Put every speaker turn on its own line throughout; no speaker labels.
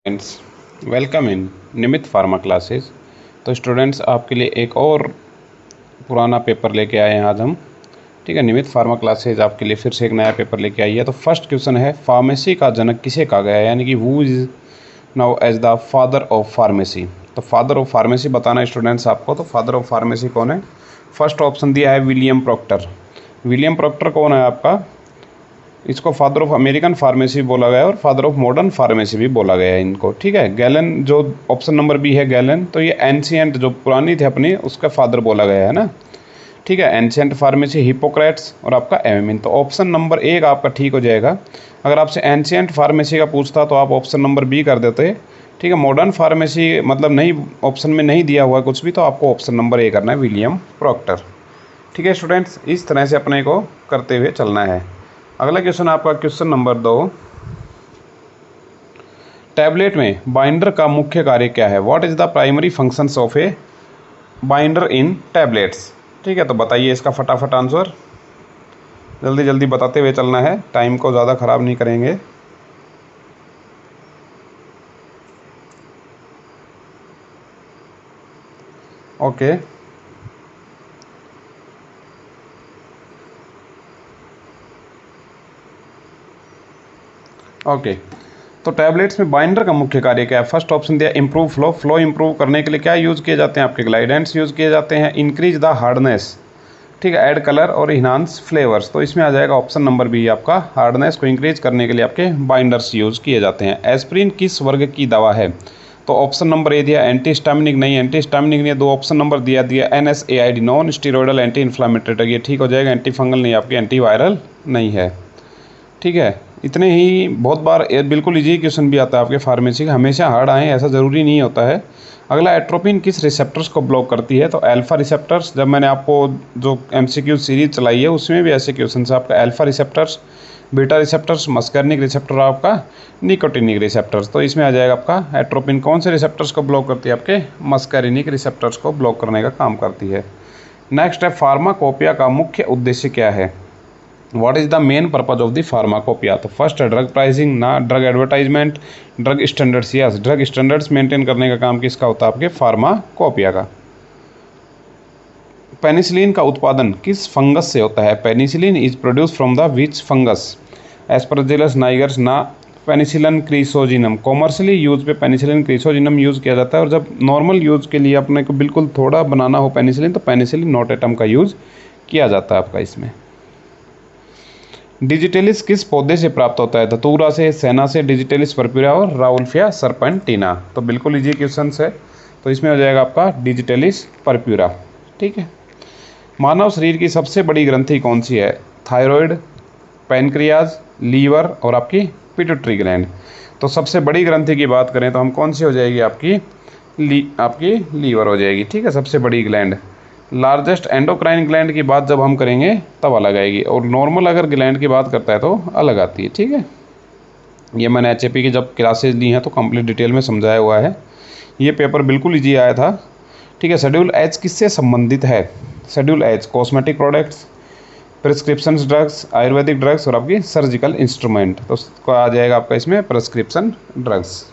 Friends, welcome in Nimit pharma classes. तो students, आपके लिए एक और पुराना पेपर लेके आए हैं आज हम। ठीक है, निमित फार्मा क्लासेस आपके लिए फिर से एक नया पेपर लेके आई है। तो फर्स्ट क्वेश्चन है, फार्मेसी का जनक किसे कहा गया है, यानी कि who is now as the father of pharmacy. तो फादर ऑफ फार्मेसी बताना स्टूडेंट्स आपको। तो फादर ऑफ फार्मेसी कौन है? फर्स्ट ऑप्शन दिया है विलियम प्रॉक्टर। विलियम प्रॉक्टर कौन है आपका? इसको फादर ऑफ अमेरिकन फार्मेसी बोला गया है और फादर ऑफ मॉडर्न फार्मेसी भी बोला गया है इनको। ठीक है, गैलन जो ऑप्शन नंबर बी है गैलन, तो ये एंशियंट जो पुरानी थी अपनी उसका फादर बोला गया है ना। ठीक है, एंशियंट फार्मेसी हिपोक्रेट्स और आपका एमिन। तो ऑप्शन नंबर एक आपका ठीक हो जाएगा। अगर आपसे एंशियंट फार्मेसी का पूछता तो आप ऑप्शन नंबर बी कर देते। ठीक है, मॉडर्न फार्मेसी मतलब नहीं, ऑप्शन में नहीं दिया हुआ कुछ भी, तो आपको ऑप्शन नंबर ए करना है, विलियम प्रॉक्टर। ठीक है स्टूडेंट्स, इस तरह से अपने को करते हुए चलना है। अगला क्वेश्चन आपका क्वेश्चन नंबर 2, टैबलेट में बाइंडर का मुख्य कार्य क्या है? What is the primary functions of A binder in tablets? ठीक है, तो बताइए इसका फटाफट आंसर, जल्दी जल्दी बताते हुए चलना है, टाइम को ज़्यादा ख़राब नहीं करेंगे। ओके ओके, तो टैबलेट्स में बाइंडर का मुख्य कार्य क्या है? फर्स्ट ऑप्शन दिया इम्प्रूव फ्लो। फ्लो इम्प्रूव करने के लिए क्या यूज़ किए जाते हैं? आपके ग्लाइडेंट्स यूज़ किए जाते हैं। इंक्रीज द हार्डनेस, ठीक है, ऐड कलर और इन्हांस फ्लेवर्स। तो इसमें आ जाएगा ऑप्शन नंबर बी आपका, हार्डनेस को इंक्रीज करने के लिए आपके बाइंडर्स यूज़ किए जाते हैं। एस्प्रिन किस वर्ग की दवा है? तो ऑप्शन नंबर ए दिया एंटीस्टामिनिक, नहीं एंटीस्टामिनिक नहीं है। दो ऑप्शन नंबर दिया NSAID, non steroidal anti inflammatory, ये ठीक हो जाएगा। एंटीफंगल नहीं, आपकी एंटीवायरल नहीं है। ठीक है, इतने ही, बहुत बार बिल्कुल इजी क्वेश्चन भी आता है आपके फार्मेसी का, हमेशा हार्ड आए ऐसा ज़रूरी नहीं होता है। अगला, एट्रोपिन किस रिसेप्टर्स को ब्लॉक करती है? तो अल्फा रिसेप्टर्स। जब मैंने आपको जो MCQ सीरीज चलाई है उसमें भी ऐसे क्वेश्चन है आपका, alpha receptors, beta receptors, muscarinic receptor, आपका निकोटिनिक रिसेप्टर्स। तो इसमें आ जाएगा आपका एट्रोपिन कौन से रिसेप्टर्स को ब्लॉक करती है? आपके मस्कर्निक रिसेप्टर्स को ब्लॉक करने का काम करती है। नेक्स्ट है, फार्माकोपिया का मुख्य उद्देश्य क्या है? What is the main purpose of the pharmacopoeia? तो फर्स्ट है ड्रग प्राइसिंग, ना drug advertisement, drug standards. Yes, drug standards maintain करने का काम किसका होता है? आपके फार्माकोपिया का। पेनिसिलिन का उत्पादन किस फंगस से होता है? Penicillin is produce from the which fungus? Aspergillus nigers, ना पेनिसिलिन क्रीसोजिनम। कॉमर्शियली यूज पे पेनिसिलिन क्रीसोजिनम यूज़ किया जाता है, और जब नॉर्मल यूज़ के लिए अपने को बिल्कुल थोड़ा बनाना हो पेनिसिलिन, तो पेनिसिलिन नोटेटम का यूज़ किया जाता है आपका इसमें। डिजिटेलिस किस पौधे से प्राप्त होता है? धतूरा से, सेना से, डिजिटेलिस पर्प्यूरा और राउल्फिया सर्पेंटिना। तो बिल्कुल इजी क्वेश्चन है, तो इसमें हो जाएगा आपका डिजिटेलिस पर्प्यूरा। ठीक है, मानव शरीर की सबसे बड़ी ग्रंथि कौन सी है? थायराइड, पैनक्रियाज, लीवर और आपकी पिट्यूटरी ग्लैंड। तो सबसे बड़ी ग्रंथि की बात करें तो हम कौन सी हो जाएगी? आपकी लीवर हो जाएगी। ठीक है, सबसे बड़ी ग्लैंड। लार्जेस्ट एंडोक्राइन ग्लैंड की बात जब हम करेंगे तब अलग आएगी, और नॉर्मल अगर ग्लैंड की बात करता है तो अलग आती है। ठीक है, ये मैंने HAP की जब क्लासेज ली हैं तो कंप्लीट डिटेल में समझाया हुआ है। ये पेपर बिल्कुल इजी आया था। ठीक है, शेड्यूल H किससे संबंधित है? Schedule H cosmetic products, prescription drugs, Ayurvedic drugs और आपकी सर्जिकल इंस्ट्रूमेंट। तो उसको आ जाएगा आपका इसमें प्रिस्क्रिप्शन ड्रग्स।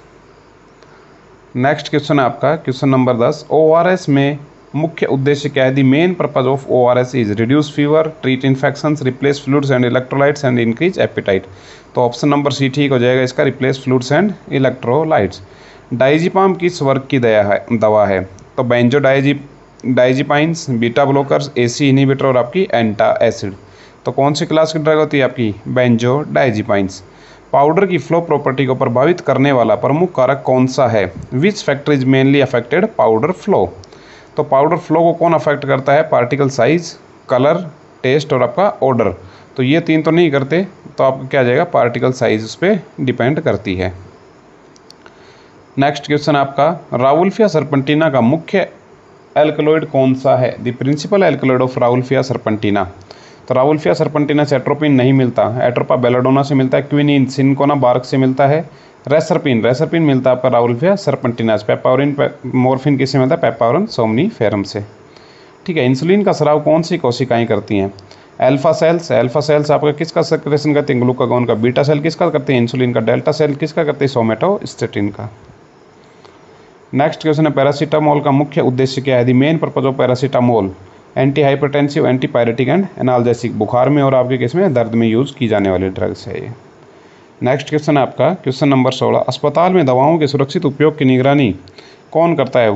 नेक्स्ट क्वेश्चन है आपका क्वेश्चन नंबर 10, ORS में मुख्य उद्देश्य क्या है? The main purpose of ORS is reduce fever, treat infections, replace fluids and electrolytes and increase appetite. तो ऑप्शन नंबर सी ठीक हो जाएगा इसका, replace fluids and electrolytes. Diazepam किस वर्ग की दवा है? तो benzodiazepines, beta blockers, AC inhibitor और आपकी एंटा एसिड। तो कौन सी क्लास की ड्रग होती है आपकी? बेंजोडाइजिपाइंस। पाउडर की फ्लो प्रॉपर्टी को प्रभावित करने वाला प्रमुख कारक कौन सा है? Which factor is mainly affected powder flow? तो पाउडर फ्लो को कौन अफेक्ट करता है? पार्टिकल साइज, कलर, टेस्ट और आपका ऑर्डर। तो ये तीन तो नहीं करते, तो आपका क्या आ जाएगा? पार्टिकल साइज उस पर डिपेंड करती है। नेक्स्ट क्वेश्चन आपका, राउल्फिया सर्पेंटिना का मुख्य एल्कलॉइड कौन सा है? The principal alkaloid of rauwolfia serpentina. तो राउल्फिया सर्पेंटिना से एट्रोपिन नहीं मिलता, एट्रोपा बेलाडोना से मिलता है, क्विनिन सिनकोना बार्क से मिलता है, रेसरपिन मिलता है आपका राउल्फिया सर्पेंटिना से, पेपावरिन मोर्फिन किससे मिलता है? पेपावरिन सोमनीफेरम से। ठीक है, इंसुलिन का स्राव कौन सी कोशिकाएं करती हैं? अल्फा सेल्स आपका किसका सेक्रेशन करते हैं, ग्लूकागॉन का। बीटा सेल किसका करते हैं, इंसुलिन का। डेल्टा सेल किसका करते हैं, सोमेटोस्टेटिन का। नेक्स्ट क्वेश्चन है पैरासीटामोल का मुख्य उद्देश्य क्या है। The main purpose of paracetamol anti hypertensive, anti pyretic and analgesic, बुखार में और आपके केस में दर्द में यूज की जाने वाली ड्रग्स है ये। नेक्स्ट क्वेश्चन है आपका क्वेश्चन नंबर 16, अस्पताल में दवाओं के सुरक्षित उपयोग की निगरानी कौन करता है।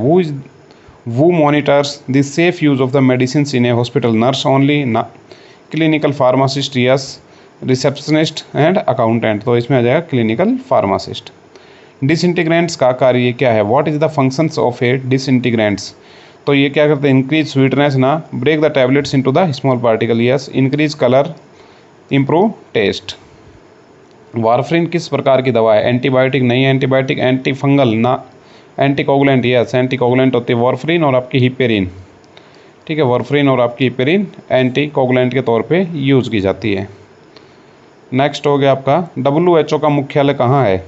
who monitors the safe use of the medicines in a hospital, nurse only, clinical pharmacist, yes, receptionist and accountant। तो इसमें आ जाएगा क्लिनिकल फार्मासिस्ट। डिसइंटीग्रेंट्स का कार्य क्या है, what is the functions of a disintegrants. तो ये क्या करते हैं, इंक्रीज स्वीटनेस ना, break the tablets into the small particle, yes, increase colour, improve taste. Warfarin किस प्रकार की दवा है, एंटीबायोटिक नहीं, एंटीबायोटिक, एंटी फंगल ना, एंटीकोगुलेंट, यस, एंटीकोगुलेंट होती है वारफ्रिन और आपकी हिपेरिन। ठीक है, वारफ्रिन और आपकी हिपेरिन एंटीकोगुलेंट के तौर पे यूज़ की जाती है। नेक्स्ट हो गया आपका WHO का मुख्यालय कहाँ है।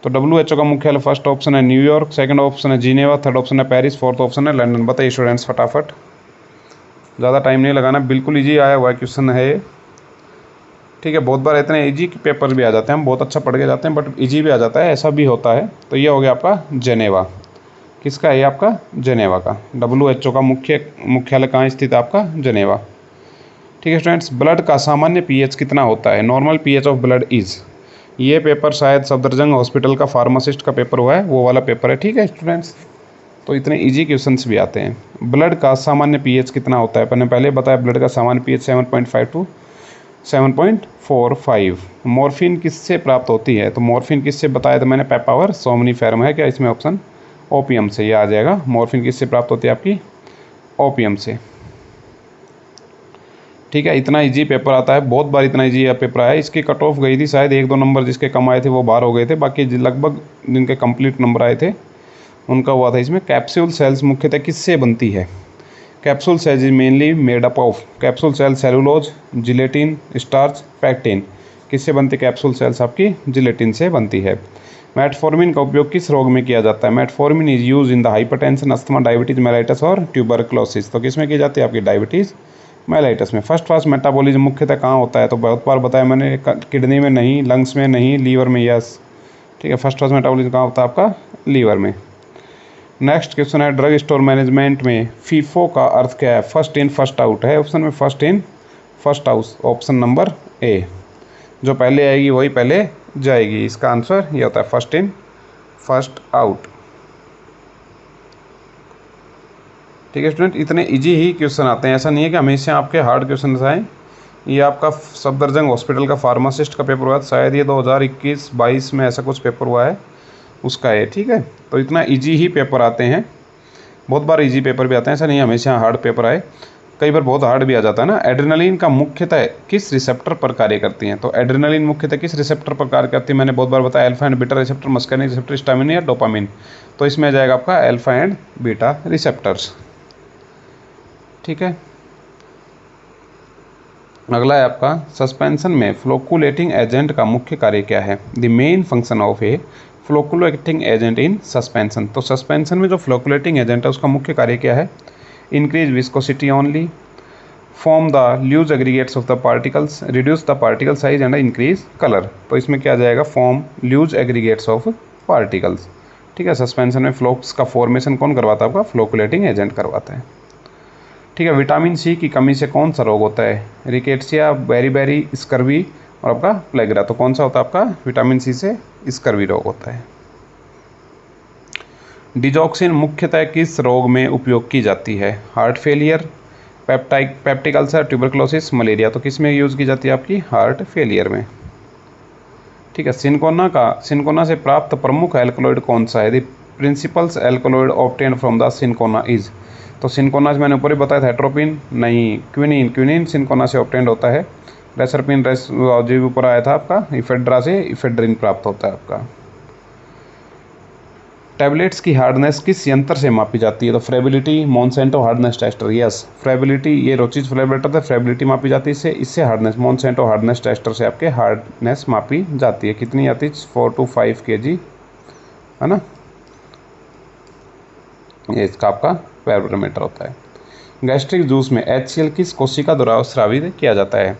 तो WHO का मुख्यालय फर्स्ट ऑप्शन है न्यूयॉर्क, सेकंड ऑप्शन है जिनेवा, थर्ड ऑप्शन है पेरिस, फोर्थ ऑप्शन है लंदन। बताइए स्टूडेंट्स फटाफट, ज़्यादा टाइम नहीं लगाना, बिल्कुल ईजी आया हुआ क्वेश्चन है ये। ठीक है, बहुत बार इतने इजी पेपर भी आ जाते हैं, हम बहुत अच्छा पढ़ के जाते हैं बट इजी भी आ जाता है, ऐसा भी होता है। तो ये हो गया आपका जेनेवा, किसका है ये आपका, जेनेवा का। WHO का मुख्यालय कहाँ स्थित है आपका, जेनेवा। ठीक है स्टूडेंट्स, ब्लड का सामान्य pH कितना होता है, normal pH of blood is. ये पेपर शायद सफदरजंग हॉस्पिटल का फार्मासिस्ट का पेपर हुआ है, वो वाला पेपर है। ठीक है स्टूडेंट्स, तो इतने इजी क्वेश्चंस भी आते हैं। ब्लड का सामान्य pH कितना होता है, मैंने पहले बताया ब्लड का सामान्य pH 7.5 to 7.45। मॉर्फिन किससे प्राप्त होती है, तो मॉर्फिन किससे बताया था मैंने, पेपावर सोमनीफेरम है क्या इसमें ऑप्शन, ओपियम से, ये आ जाएगा। मॉर्फिन किससे प्राप्त होती है आपकी, ओपियम से। ठीक है, इतना इजी पेपर आता है, बहुत बार इतना इजी पेपर आया। इसकी कट ऑफ गई थी शायद, 1-2 नंबर जिसके कम आए थे वो बाहर हो गए थे, बाकी लगभग जिनके कंप्लीट नंबर आए थे उनका हुआ था। इसमें कैप्सूल सेल्स मुख्यतः किससे बनती है, capsule shells is mainly made up of, capsule shell cellulose, gelatin, starch, pectin. किससे बनती कैप्सूल सेल्स आपकी, जिलेटिन से बनती है। मेटफॉर्मिन का उपयोग किस रोग में किया जाता है, metformin is use in the hypertension, asthma, diabetes mellitus और ट्यूबरक्लोसिस। तो किस में की जाती है आपकी, डायबिटीज मेलाइटस में। फर्स्ट फास्ट मेटाबॉलिज्म मुख्यतः कहाँ होता है, तो बहुत बार बताया मैंने, किडनी में नहीं, लंग्स में नहीं, लीवर में, यस। ठीक है, फर्स्ट फास्ट मेटाबॉलिज्म कहाँ होता है आपका, लीवर में। नेक्स्ट क्वेश्चन है ड्रग स्टोर मैनेजमेंट में फीफो का अर्थ क्या है, फर्स्ट इन फर्स्ट आउट है ऑप्शन में, first in first out, option number A. जो पहले आएगी वही पहले जाएगी, इसका आंसर ये होता है फर्स्ट इन फर्स्ट आउट। ठीक है स्टूडेंट, इतने इजी ही क्वेश्चन आते हैं, ऐसा नहीं है कि हमेशा आपके हार्ड क्वेश्चन आए। ये आपका सफदरजंग हॉस्पिटल का फार्मासिस्ट का पेपर हुआ था शायद, ये 2021-22 में ऐसा कुछ पेपर हुआ है उसका है। ठीक है, तो इतना इजी ही पेपर आते हैं, बहुत बार इजी पेपर भी आते हैं, ऐसा नहीं हमेशा हार्ड पेपर आए, कई बार बहुत हार्ड भी आ जाता है ना। एड्रेनलिन का मुख्यतः किस रिसेप्टर पर कार्य करती हैं, तो एड्रेनलिन मुख्यतः किस रिसेप्टर पर कार्य करती है, मैंने बहुत बार बताया, alpha and beta receptor, muscarinic receptor, histamine या डोपामिन। तो इसमें आ जाएगा आपका अल्फा एंड बीटा रिसेप्टर्स। ठीक है, अगला है आपका सस्पेंशन में फ्लोकुलेटिंग एजेंट का मुख्य कार्य क्या है, the main function of A फ्लोकुलेटिंग agent in suspension. तो सस्पेंशन में जो फ्लोकुलेटिंग एजेंट है उसका मुख्य कार्य क्या है, increase viscosity only, form the loose aggregates of the particles, reduce the particle size and increase colour. तो इसमें क्या जाएगा, form loose aggregates of particles. ठीक है, सस्पेंशन में फ्लोक्स का फॉर्मेशन कौन करवाता है आपका, फ्लोकुलेटिंग एजेंट करवाता है। ठीक है, विटामिन सी की कमी से कौन सा रोग होता है, रिकेट्सिया, बेरीबेरी, स्कर्वी और आपका प्लेग्रा। तो कौन सा होता है आपका, विटामिन सी से स्कर्वी रोग होता है। डिजॉक्सिन मुख्यतः किस रोग में उपयोग की जाती है, heart failure, peptic ulcer, tuberculosis, malaria. तो किस में यूज़ की जाती है आपकी, हार्ट फेलियर में। ठीक है, सिनकोना से प्राप्त प्रमुख एल्कलॉइड कौन सा है, the principles alkaloid obtained from the cinchona is. तो सिनकोना मैंने ऊपर ही बताया था, हेट्रोपिन नहीं, क्विनिन सिनकोना से ऑब्टेन्ड होता है। रेसरपिन जो भी ऊपर आया था आपका, इफेड्रा से इफेड्रिन प्राप्त होता है आपका। टैबलेट्स की हार्डनेस किस यंत्र से मापी जाती है, तो फ्रेबिलिटी, मॉन्सेंटो हार्डनेस टेस्टर, यस फ्रेबिलिटी, ये रोचिज फ्लेबरेटर था, फ्रेबिलिटी मापी जाती है इससे हार्डनेस, मॉन्सेंटो हार्डनेस टेस्टर से आपके हार्डनेस मापी जाती है। कितनी आती है, 4 to 5 kg है ना, ये इसका आपका बैरोमीटर होता है। गैस्ट्रिक जूस में HCl किस कोशिका द्वारा स्रावित किया जाता है?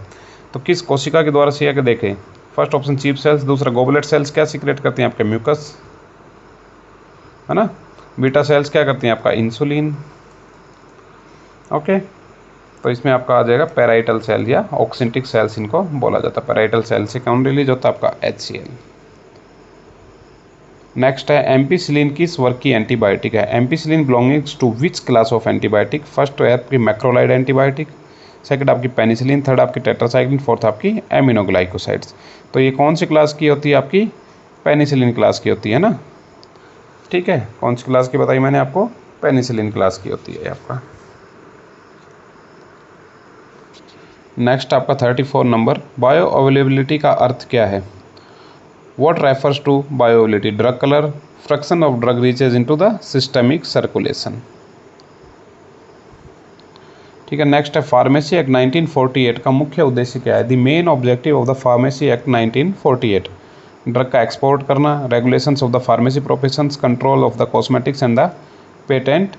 तो किस कोशिका के द्वारा से देखें, फर्स्ट ऑप्शन चीफ सेल्स, दूसरा गोबलेट सेल्स क्या सीक्रेट करती हैं आपके म्यूकस, है ना, बीटा सेल्स क्या करती हैं आपका इंसुलिन, ओके। तो इसमें आपका आ जाएगा पैराइटल सेल या ऑक्सिंटिक सेल्स इनको बोला जाता है। पैराइटल सेल से कौन रिलीज होता है आपका HCl। नेक्स्ट है एम्पिसिलिन किस वर्ग की एंटीबायोटिक है? Ampicillin belongings to which class of antibiotic? First है आपकी मैक्रोलाइड एंटीबायोटिक, सेकंड आपकी पेनिसिलिन, थर्ड आपकी टेट्रासाइक्लिन, फोर्थ आपकी एमिनोग्लाइकोसाइड्स। तो ये कौन सी क्लास की होती है आपकी? पेनिसिलिन क्लास की होती है ना, ठीक है। कौन सी क्लास की बताई मैंने आपको? पेनिसिलिन क्लास की होती है आपका। नेक्स्ट आपका 34 नंबर, बायो अवेलेबिलिटी का अर्थ क्या है? What refers to bioavailability? Drug color, fraction of drug reaches into the systemic circulation। ठीक है। नेक्स्ट है फार्मेसी एक्ट 1948 का मुख्य उद्देश्य क्या है? The main objective of the pharmacy act 1948, drug का एक्सपोर्ट करना, regulations of the pharmacy professions, control of the cosmetics and the patent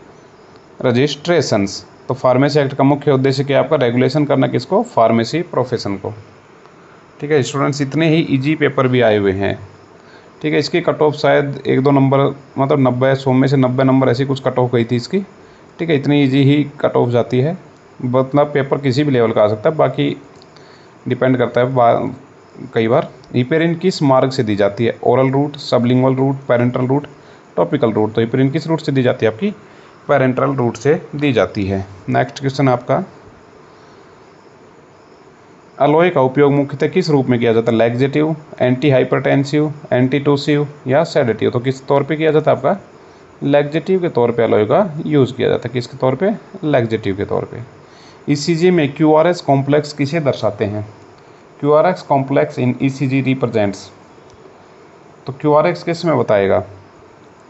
registrations. तो फार्मेसी एक्ट का मुख्य उद्देश्य क्या है आपका? रेगुलेशन करना, किसको? फार्मेसी प्रोफेशन को। ठीक है स्टूडेंट्स, इतने ही इजी पेपर भी आए हुए हैं। ठीक है, इसकी कट ऑफ शायद 1-2 नंबर, मतलब 90, 100 में से 90 नंबर ऐसी कुछ कट ऑफ गई थी इसकी। ठीक है, इतनी इजी ही कट ऑफ जाती है, मतलब पेपर किसी भी लेवल का आ सकता है, बाकी डिपेंड करता है। कई बार हिपेरिन किस मार्ग से दी जाती है? Oral route, sublingual route, parenteral route, topical route. तो हिपेरिन किस रूट से दी जाती है आपकी? पेरेंटल रूट से दी जाती है। नेक्स्ट क्वेश्चन आपका, अलोए का उपयोग मुख्यतः किस रूप में किया जाता है? लैक्सेटिव, एंटी हाइपरटेंसिव, एंटीटोसिव या सेडेटिव। तो किस तौर पे किया जाता है आपका? लैक्सेटिव के तौर पे अलोए का यूज़ किया जाता है। किसके तौर पे? लैक्सेटिव के तौर पे। ECG में QRS कॉम्प्लेक्स किसे दर्शाते हैं? QRS complex in ECG represents. तो QRS किस में बताएगा?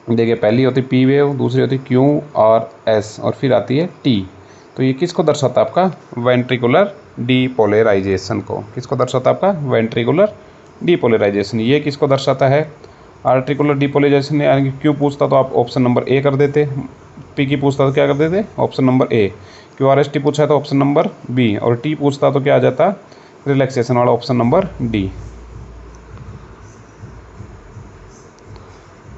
देखिए, पहली होती P वेव, दूसरी होती QRS और फिर आती है T। तो ये किसको दर्शाता है आपका? वेंट्रिकुलर डीपोलराइजेशन को। किसको दर्शाता है आपका? Ventricular depolarization. ये किसको दर्शाता है? Articular depolarization. यानी कि क्यों पूछता तो आप ऑप्शन नंबर A कर देते, P की पूछता तो क्या कर देते? Option number A। QRST पूछा है तो ऑप्शन नंबर B, और T पूछता तो क्या आ जाता? रिलैक्सेशन वाला ऑप्शन नंबर D।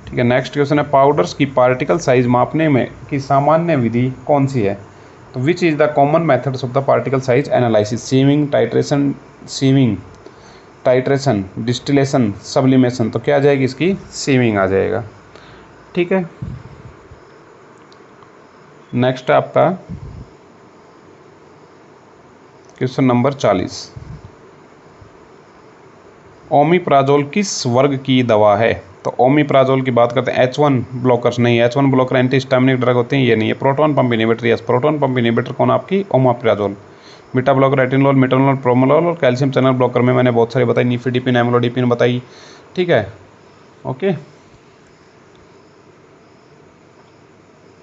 ठीक है, नेक्स्ट क्वेश्चन है, पाउडर्स की पार्टिकल साइज मापने में की सामान्य विधि कौन सी है? तो which is the common methods of the particle size analysis? Sieving, titration, distillation, sublimation. तो क्या आ जाएगी इसकी? सीविंग आ जाएगा। ठीक है, नेक्स्ट है आपका क्वेश्चन नंबर 40, ओमिप्राजोल किस वर्ग की दवा है? तो ओमिप्राजोल की बात करते हैं, H1 ब्लॉकर्स नहीं, H1 ब्लॉकर एंटीहिस्टामिनिक ड्रग होते हैं, ये नहीं है। Proton pump inhibitor, yes, proton pump inhibitor कौन? आपकी ओमिप्राजोल। बीटा ब्लॉकर एटिनोल, मेटानोल, प्रोमोलोल, और कैल्शियम चैनल ब्लॉकर में मैंने बहुत सारी बताई, निफिडिपिन, एमलोडिपिन बताई। ठीक है, ओके,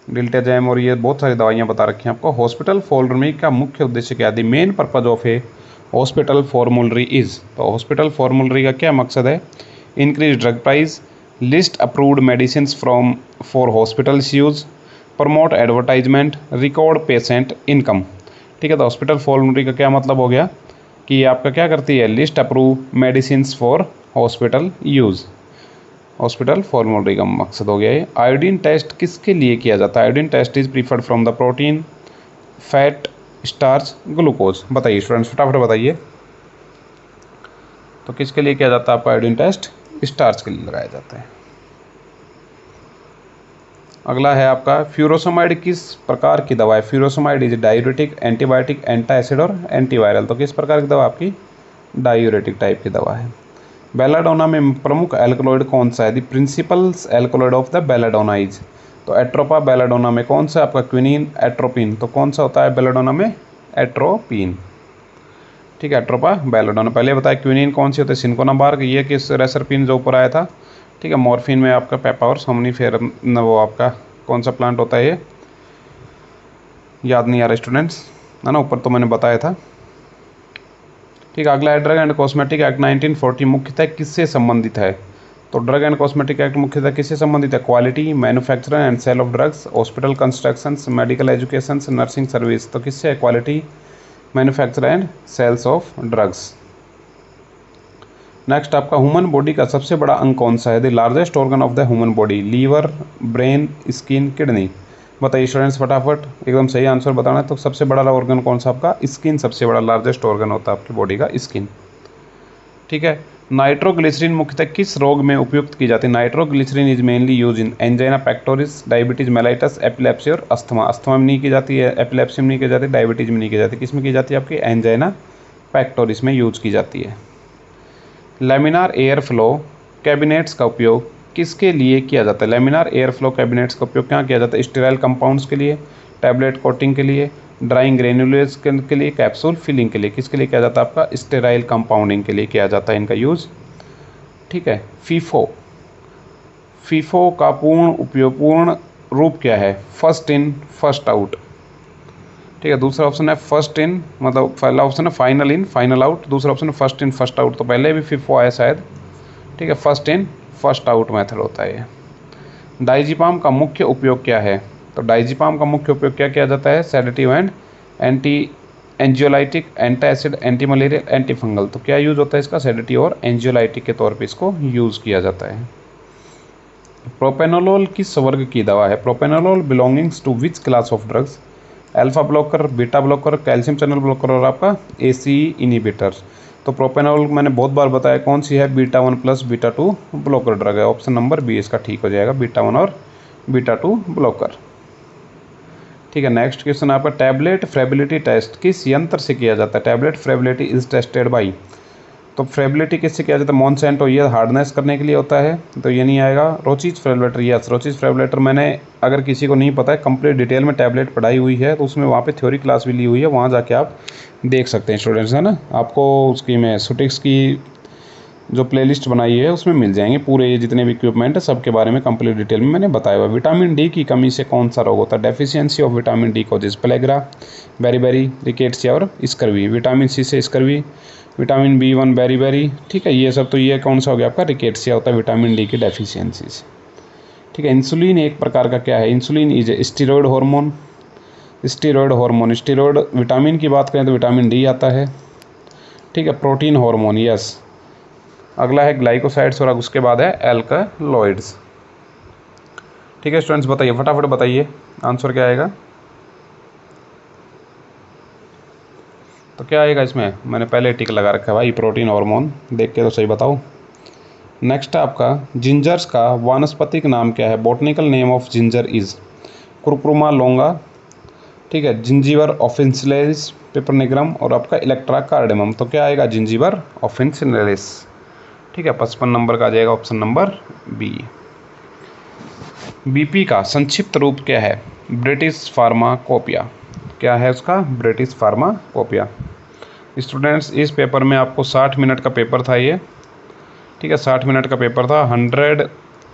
डिल्टाजैम, और ये बहुत सारी दवाइयाँ बता रखी हैं आपको। हॉस्पिटल फॉर्मुलरी का मुख्य उद्देश्य क्या है? The main purpose of A hospital formulary is. तो हॉस्पिटल फॉर्मुलरी का क्या मकसद है? Increase drug price, list approved medicine from for hospitals use, promote advertisement, record patient income. ठीक है, तो हॉस्पिटल फॉर्मुलरी का क्या मतलब हो गया कि आपका क्या करती है? List approve medicine for hospital use. Hospital formulary का मकसद हो गया है। आयोडीन टेस्ट किसके लिए किया जाता है? Iodine test is preferred from the protein, fat, starch, glucose. बताइए स्टूडेंट्स, फटाफट बताइए। तो किसके लिए किया जाता है आपका आयोडीन टेस्ट? स्टार्च के लिए लगाया जाता है। अगला है आपका, फ्यूरोसमाइड किस प्रकार की दवा है? फ्यूरोसमाइड इज डायूरेटिक, एंटीबायोटिक, एंटा एसिड और एंटीवायरल। तो किस प्रकार की दवा आपकी? डायूरेटिक टाइप की दवा है। बेलाडोना में प्रमुख एल्कलॉइड कौन सा है? The principles alkaloid of the belladonna is. तो एट्रोपा बेलाडोना में कौन सा आपका? Quinine, atropine. तो कौन सा होता है बेलाडोना में? एट्रोपिन। ठीक है, एट्रोपा बेलाडोना। पहले बताया क्विनीन कौन सी होती है? सिनकोनाबार्ग। ये किस रेसरपिन जो ऊपर आया था। ठीक है, मॉर्फिन में आपका पेपावर सोमनीफेर, वो आपका कौन सा प्लांट होता है? ये याद नहीं आ रहा स्टूडेंट्स, है ना, ऊपर तो मैंने बताया था। ठीक है, अगला है ड्रग एंड कॉस्मेटिक एक्ट 1940 मुख्यतः किससे संबंधित है? तो ड्रग एंड कॉस्मेटिक एक्ट मुख्यतः किससे संबंधित है? Quality, manufacture and sale of drugs, hospital constructions, medical education, nursing service. तो किससे है? Quality, manufacture and sales of drugs. Next आपका ह्यूमन बॉडी का सबसे बड़ा अंग कौन सा है? The largest organ of the human body, liver, brain, skin, kidney. बताइए स्टूडेंट्स फटाफट, एकदम सही आंसर बताना है। तो सबसे बड़ा ऑर्गन कौन सा आपका? स्किन सबसे बड़ा लार्जेस्ट ऑर्गन होता है आपकी बॉडी का, स्किन। ठीक है। नाइट्रोग्लिसरीन मुख्यतः किस रोग में उपयुक्त की जाती है? Nitroglycerine is mainly use in angina pectoris, diabetes mellitus, epilepsy और अस्थमा। अस्थमा में नहीं की जाती है, एपिलेप्सी में नहीं की जाती, डायबिटीज में नहीं की जाती। किस में की जाती है? आपकी एंजाइना पेक्टोरिस में यूज की जाती है। लैमिनार एयर फ्लो कैबिनेट्स का उपयोग किसके लिए किया जाता है? लैमिनार एयर फ्लो कैबिनेट्स का उपयोग क्या किया जाता है? स्टेराइल कंपाउंड्स के लिए, टैबलेट कोटिंग के लिए, ड्राइंग ग्रेनुलेस के लिए, कैप्सूल फिलिंग के लिए। किसके लिए किया जाता है? आपका स्टेराइल कंपाउंडिंग के लिए किया जाता है इनका यूज़। ठीक है। फीफो का पूर्ण रूप क्या है? First in first out. ठीक है। दूसरा ऑप्शन है फर्स्ट इन, मतलब पहला ऑप्शन है फाइनल इन फाइनल आउट, दूसरा ऑप्शन है फर्स्ट इन फर्स्ट आउट। तो पहले भी फीफो आया शायद। ठीक है। First in first out method होता है ये। डाइजिपाम का मुख्य उपयोग क्या है? तो डाइजिपाम का मुख्य उपयोग क्या किया जाता है? Sedative and anti anxiolytic, antacid, anti malarial, anti fungal. तो क्या यूज़ होता है इसका? सेडेटिव और एंजियोलाइटिक के तौर पे इसको यूज़ किया जाता है। प्रोपेनोलोल किस वर्ग की दवा है? Propranolol belongings to which class of drugs? Alpha blocker, beta blocker, calcium channel blocker और आपका ACE इनिबिटर। तो प्रोपेनोल मैंने बहुत बार बताया कौन सी है? Beta 1 plus beta 2 blocker drug है। ऑप्शन नंबर बी इसका ठीक हो जाएगा, बीटा 1 और बीटा 2 ब्लॉकर। ठीक है। नेक्स्ट क्वेश्चन आपका, टैबलेट फ्रेबिलिटी टेस्ट किस यंत्र से किया जाता है? Tablet friability is tested by. तो फ्रेबिलिटी किससे किया जाता है? मॉन्सेंटो, ये हार्डनेस करने के लिए होता है, तो ये नहीं आएगा। रोचीज फ्रेबलेटर, यस रोचीज फ्रेबलेटर मैंने, अगर किसी को नहीं पता है, कंप्लीट डिटेल में टैबलेट पढ़ाई हुई है, तो उसमें वहाँ पे थ्योरी क्लास भी ली हुई है, वहाँ जाके आप देख सकते हैं स्टूडेंट्स, है ना। आपको उसकी मैं सुटिक्स की जो प्लेलिस्ट बनाई है उसमें मिल जाएंगे पूरे ये जितने भी इक्विपमेंट है सबके बारे में कंप्लीट डिटेल में मैंने बताया हुआ। विटामिन डी की कमी से कौन सा रोग होता है? Deficiency of vitamin D causes pellagra, beriberi, rickettsia और स्कर्वी। विटामिन सी से स्कर्वी, विटामिन B1 बेरीबेरी। ठीक है। ये सब, तो ये कौन सा हो गया आपका? रिकेट्सिया होता है विटामिन डी की डेफिशिएंसी से। ठीक है। इंसुलिन एक प्रकार का क्या है? Insulin is a steroid hormone. Steroid hormone, steroid vitamin की बात करें तो विटामिन डी आता है। ठीक है। Protein hormone, yes. अगला है ग्लाइकोसाइड्स और उसके बाद है एल्कलॉइड्स। ठीक है स्टूडेंट्स, बताइए फटाफट बताइए आंसर क्या आएगा। तो क्या आएगा इसमें? मैंने पहले टिक लगा रखा है भाई, प्रोटीन हार्मोन, देख के तो सही बताओ। नेक्स्ट है आपका, जिंजर्स का वानस्पतिक नाम क्या है? Botanical name of ginger is curcuma लोंगा। ठीक है। जिंजीवर ऑफिन्सिलेरिस, पेपरनिग्रम और आपका इलेक्ट्रा कार्डेमम। तो क्या आएगा? जिंजीवर ऑफिन्सिलेरिस। ठीक है। 55 नंबर का आ जाएगा ऑप्शन नंबर बी। BP का संक्षिप्त रूप क्या है? British pharmacopoeia. क्या है उसका? British pharmacopoeia. स्टूडेंट्स इस पेपर में आपको 60 मिनट का पेपर था ये। ठीक है। 60 मिनट का पेपर था, 100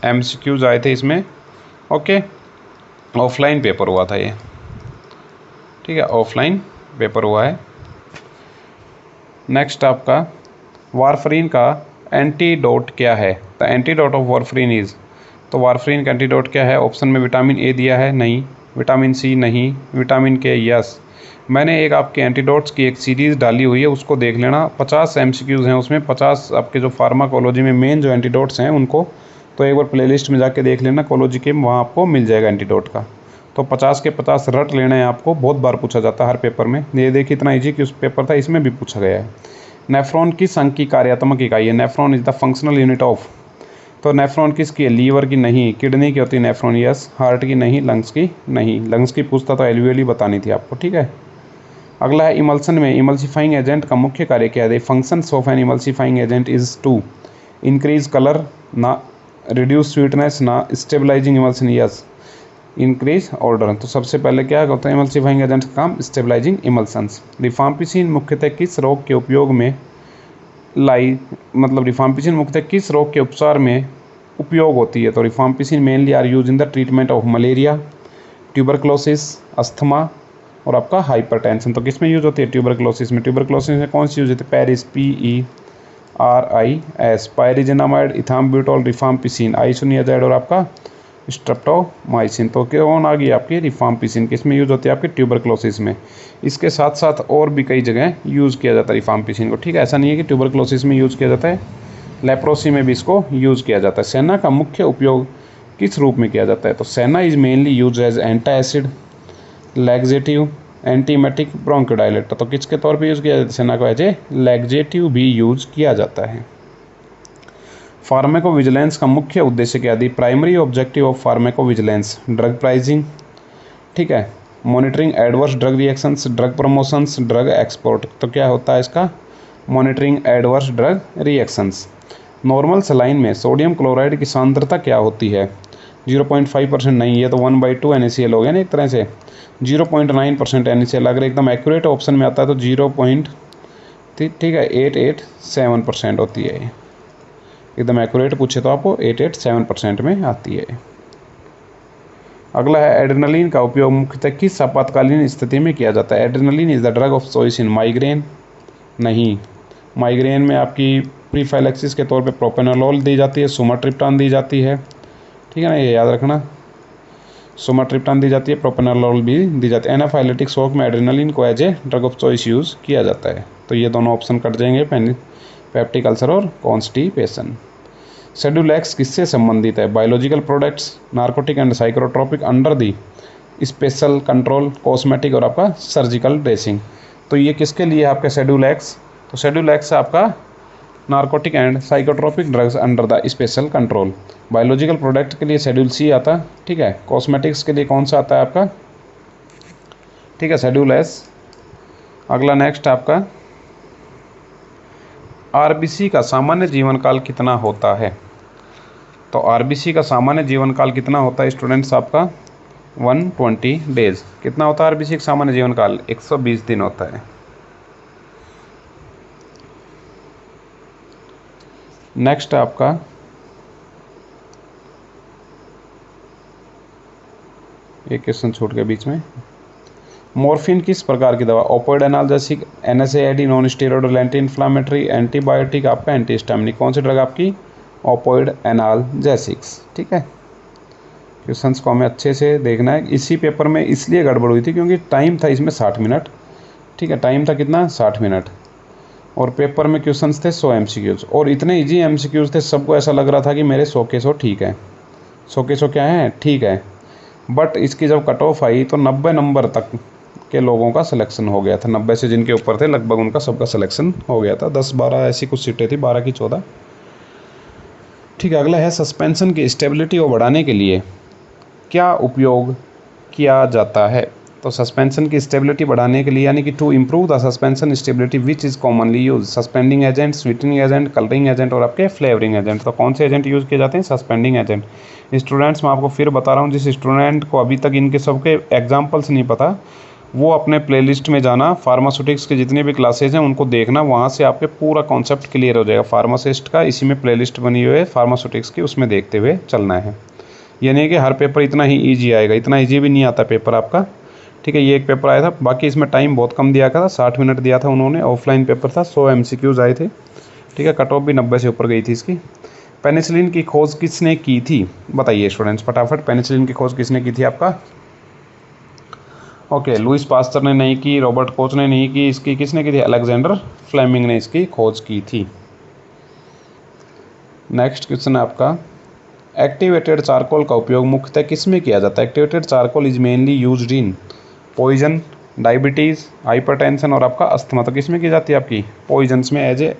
MCQs आए थे इसमें। ओके। ऑफलाइन पेपर हुआ था ये। ठीक है। ऑफलाइन पेपर हुआ है। नेक्स्ट आपका, वारफरीन का एंटीडोट क्या है? The antidote of warfarin is. तो वारफरीन का एंटीडोट क्या है? ऑप्शन में विटामिन A दिया है, नहीं। विटामिन C नहीं। Vitamin K, yes. मैंने एक आपके एंटीडोट्स की एक सीरीज़ डाली हुई है, उसको देख लेना। 50 MCQs हैं उसमें, 50 आपके जो फार्माकोलॉजी में मेन जो एंटीडोट्स हैं उनको, तो एक बार प्लेलिस्ट में जाके देख लेना कोलॉजी के, वहाँ आपको मिल जाएगा एंटीडोट का। तो 50 के 50 रट लेना है आपको, बहुत बार पूछा जाता है हर पेपर में। ये देखिए इतना ईजी कि उस पेपर था, इसमें भी पूछा गया है। नेफ्रॉन किस अंग की कार्यात्मक इकाई है? Nephron is the functional unit of. तो नेफ्रॉन किसकी है? लीवर की नहीं। किडनी की होती है नेफ्रॉन, यस। हार्ट की नहीं। लंग्स की नहीं। लंग्स की पूछता तो एल्वियोली बतानी थी आपको। ठीक है। अगला है, इमल्सन में इमल्सीफाइंग एजेंट का मुख्य कार्य क्या है? Functions of an emulsifying agent is to increase colour, ना रिड्यूस स्वीटनेस, ना stabilizing emulsion, yes increase order. तो सबसे पहले क्या होता है इमल्सीफाइंग एजेंट का काम? स्टेबलाइजिंग इमल्सन्स। रिफाम्पिसिन मुख्यतः किस रोग के उपयोग में रिफाम्पिसिन मुख्यतः किस रोग के उपचार में उपयोग होती है? तो rifampicin mainly are use in the treatment of malaria, tuberculosis, asthma और आपका हाइपरटेंशन। तो किस में यूज होती है? ट्यूबरक्लोसिस में। ट्यूबरक्लोसिस में कौन सी यूज होती है? Paris, PE RIS, pyrazinamide, ethambutol, rifampicin, isoniazid और आपका स्ट्रेप्टोमाइसिन। तो कौन आ गई आपकी रिफाम्पिसिन, किसमें यूज़ होती है आपकी ट्यूबरक्लोसिस में। इसके साथ साथ और भी कई जगह यूज़ किया जाता है रिफाम्पिसिन को, ठीक है। ऐसा नहीं है कि ट्यूबरक्लोसिस में यूज़ किया जाता है, लेप्रोसी में भी इसको यूज़ किया जाता है। सेना का मुख्य उपयोग किस रूप में किया जाता है, तो senna is mainly use as antacid, laxative, antiemetic, bronchodilator. तो किसके तौर पे यूज़ किया जाता है सेना को, एज ए लैक्सेटिव भी यूज किया जाता है। फार्माकोविजिलेंस का मुख्य उद्देश्य क्या the, primary objective of pharmacovigilance drug pricing, ठीक है, monitoring adverse drug reactions, drug promotions, drug export. तो क्या होता है इसका, monitoring adverse drug reactions. Normal saline में सोडियम क्लोराइड की सांद्रता क्या होती है, 0.5% नहीं, ये तो 1/2 NaCl हो गया ना एक तरह से, 0.9% NaCl। अगर एकदम एक्यूरेट ऑप्शन में आता है तो 0.887% होती है। एकदम एक्यूरेट पूछे तो आपको 887% में आती है। अगला है एड्रेनलिन का उपयोग मुख्यतः किस आपातकालीन स्थिति में किया जाता है। Adrenaline is the drug of choice in migraine, नहीं, माइग्रेन में आपकी प्रीफाइलेक्सिस के तौर पे प्रोपेनोलोल दी जाती है, सुमाट्रिप्टान दी जाती है, ठीक है ना, ये याद रखना, सुमाट्रिप्टान दी जाती है, प्रोपेनोलोल भी दी जाती है। एनाफाइलेटिक शॉक में एड्रेनलिन को as a drug of choice use किया जाता है। तो ये दोनों ऑप्शन कट जाएंगे, पेप्टिक अल्सर और कॉन्स्टिपेशन। शेड्यूल एक्स किससे संबंधित है, biological products, narcotic and psychotropic under the special control, cosmetic और आपका सर्जिकल ड्रेसिंग। तो ये किसके लिए आपका शेड्यूल एक्स, तो शेड्यूल एक्स आपका narcotic and psychotropic drugs under the special control. Biological product के लिए शेड्यूल सी आता, ठीक है। कॉस्मेटिक्स के लिए कौन सा आता है आपका, ठीक है, शेड्यूल एस। अगला नेक्स्ट आपका आरबीसी का सामान्य जीवन काल कितना होता है। तो आरबीसी का सामान्य जीवन काल कितना होता है स्टूडेंट्स आपका 120 डेज। कितना होता है आरबीसी का सामान्य जीवन काल, 120 दिन होता है। नेक्स्ट आपका एक क्वेश्चन छूट गया बीच में, मॉर्फिन किस प्रकार की दवा, opioid analgesic, NSAID, non steroidal, anti inflammatory, antibiotic, आपका एंटीहिस्टामिनिक। कौन सी ड्रग आपकी, ओपोइड एनाल्जेसिक्स, ठीक है। क्वेश्चंस को हमें अच्छे से देखना है। इसी पेपर में इसलिए गड़बड़ हुई थी क्योंकि टाइम था इसमें 60 मिनट, ठीक है, टाइम था कितना 60 मिनट, और पेपर में क्वेश्चंस थे 100 MCQs, और इतने इजी MCQs थे, सबको ऐसा लग रहा था कि मेरे 100 के 100 ठीक है, 100 के 100 क्या है, ठीक है। बट इसकी जब कट ऑफ आई तो 90 नंबर तक के लोगों का सिलेक्शन हो गया था, 90 से जिनके ऊपर थे लगभग उनका सबका सिलेक्शन हो गया था। 10-12 ऐसी कुछ सीटें थी, 12 की 14, ठीक है। अगला है सस्पेंशन की स्टेबिलिटी को बढ़ाने के लिए क्या उपयोग किया जाता है। तो सस्पेंशन की स्टेबिलिटी बढ़ाने के लिए, यानी कि to improve the suspension stability which is commonly use, suspending agent, sweetening agent, colouring agent और आपके फ्लेवरिंग एजेंट। तो कौन से एजेंट यूज़ किए जाते हैं, सस्पेंडिंग एजेंट। स्टूडेंट्स मैं आपको फिर बता रहा हूँ, जिस स्टूडेंट को अभी तक इनके सबके एग्जाम्पल्स नहीं पता, वो अपने प्लेलिस्ट में जाना, फार्मास्यूटिक्स के जितने भी क्लासेज हैं उनको देखना, वहाँ से आपके पूरा कॉन्सेप्ट क्लियर हो जाएगा। फार्मासिस्ट का इसी में प्लेलिस्ट बनी हुई है फार्मास्यूटिक्स की, उसमें देखते हुए चलना है। ये नहीं कि हर पेपर इतना ही ईजी आएगा, इतना ईजी भी नहीं आता पेपर आपका, ठीक है। ये एक पेपर आया था, बाकी इसमें टाइम बहुत कम दिया था, 60 मिनट दिया था उन्होंने, ऑफलाइन पेपर था, 100 MCQs आए थे, ठीक है। कट ऑफ भी 90 से ऊपर गई थी इसकी। पेनिसिलिन की खोज किसने की थी, बताइए स्टूडेंट्स फटाफट, पेनिसिलिन की खोज किसने की थी आपका। ओके, लुइस पास्टर ने नहीं की, रॉबर्ट कोच ने नहीं की, इसकी किसने की थी, अलेक्जेंडर फ्लेमिंग ने इसकी खोज की थी। नेक्स्ट क्वेश्चन है आपका, एक्टिवेटेड चारकोल का उपयोग मुख्यतः किस में किया जाता है। Activated charcoal is mainly used in poison, diabetes, hypertension और आपका अस्थमा। तो किस में की जाती है आपकी, पॉइजन्स में, एज ए